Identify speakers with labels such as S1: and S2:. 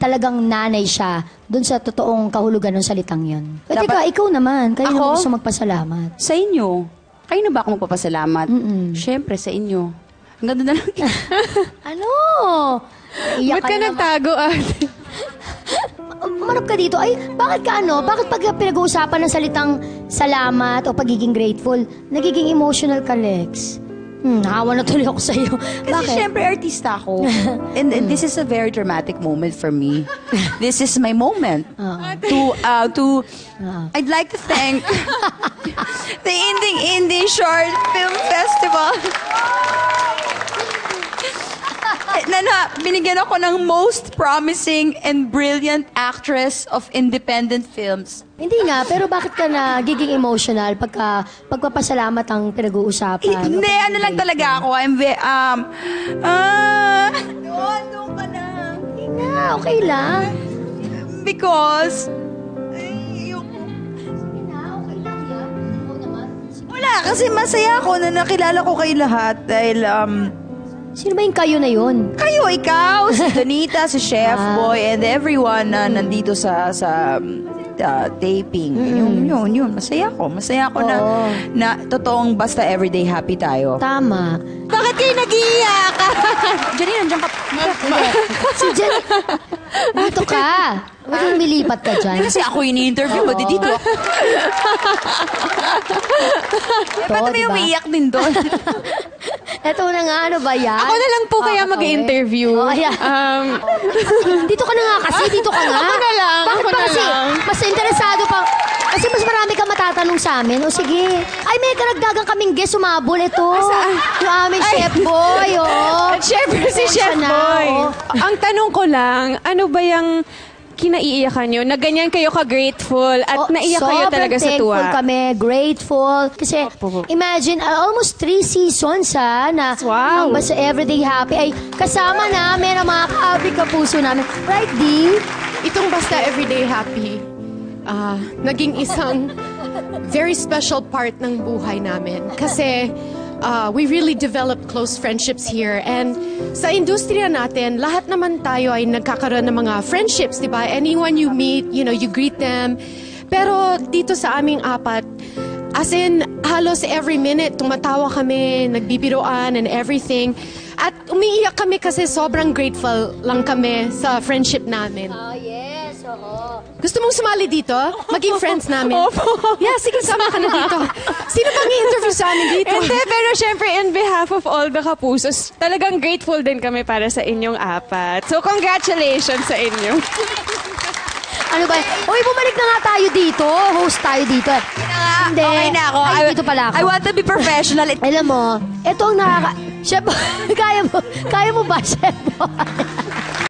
S1: talagang nanay siya dun sa totoong kahulugan ng salitang yun. Eh, teka, ikaw naman. Kayo na gusto magpasalamat.
S2: Sa inyo. Kayo na ba ako magpapasalamat? Siyempre, sa inyo. Ang ganda na lang.
S1: Ano? Iyak
S3: Ba't ka nagtago, ate?
S1: Umarap ka dito. Ay, bakit ka ano? Bakit pag pinag-uusapan ng salitang salamat o pagiging grateful, nagiging emotional ka, Lex? Nakawa na tuloy ako sa'yo.
S2: Kasi syempre, artista ako. And this is a very dramatic moment for me. This is my moment. I'd like to thank the Inding Short Film Festival. Binigyan ako ng most promising and brilliant actress of independent films.
S1: Hindi nga, pero bakit ka nagiging emotional pagpapasalamat ang pinag-uusapan?
S2: Hindi, ano lang talaga ako. Doon ka na.
S1: Hindi nga, okay lang.
S2: Because, wala, kasi masaya ako na nakilala ko kay lahat dahil,
S1: Sino ba yung kayo na yun?
S2: kayo, ikaw, si Donita, si Chef Boy, and everyone na nandito sa taping. Yun. Masaya ako na totoong basta everyday happy tayo.
S1: Tama.
S3: Bakit kayo nag-iiyak?
S2: Janine, nandiyan ka.
S1: Si Jen, dito ka. Huwag kang lumilipat ka dyan.
S2: Kasi ako ini-interview mo, dito ako. Ba't may umiiyak din doon?
S1: Eto na nga, ano ba yan?
S3: Ako na lang po kaya mag-interview.
S1: Dito ka na nga kasi, dito ka nga.
S3: Ako na lang,
S1: Bakit
S3: ako
S1: pa
S3: na
S1: kasi?
S3: lang.
S1: Mas interesado pa. Kasi mas marami kang matatanong sa amin. O sige. Ay, may karagdagan kaming guest umabol. Ito. Yung aming chef boy, oh.
S3: Siyempre si Chef
S1: na,
S3: Boy.
S1: oh.
S3: Ang tanong ko lang, ano ba yung kinaiiyakan nyo? Na ganyan kayo ka-grateful at naiyak kayo talaga sa tuwa?
S1: Sobrang thankful kami, grateful. Kasi imagine, almost 3 seasons na
S3: Wow.
S1: ang basta everyday happy ay kasama namin ang mga kapuso namin. Right, Dee?
S4: Itong Basta Everyday Happy, naging isang very special part ng buhay namin. Kasi we really developed close friendships here. And sa industriya natin, lahat naman tayo ay nagkakaroon ng mga friendships, di ba? Anyone you meet, you greet them. Pero dito sa aming apat, as in, halos every minute, tumatawa kami, nagbibiroan and everything. At umiiyak kami kasi sobrang grateful lang kami sa friendship namin.
S1: Oh, yes. Oo.
S4: Gusto mong sumali dito? Maging friends namin?
S3: Opo.
S4: Yeah, sige, sama ka na dito. Sino bang i-interview sa amin dito?
S3: Hindi, pero syempre, in behalf of all the kapusos, talagang grateful din kami para sa inyong apat. So, congratulations sa inyo.
S1: Ano ba? Uy, bumalik na nga tayo dito. Host tayo dito. Hindi.
S2: Okay na ako.
S1: Ay, dito pala ako.
S2: I want to be professional.
S1: Alam mo, ito ang Chef, kaya mo ba, Chef?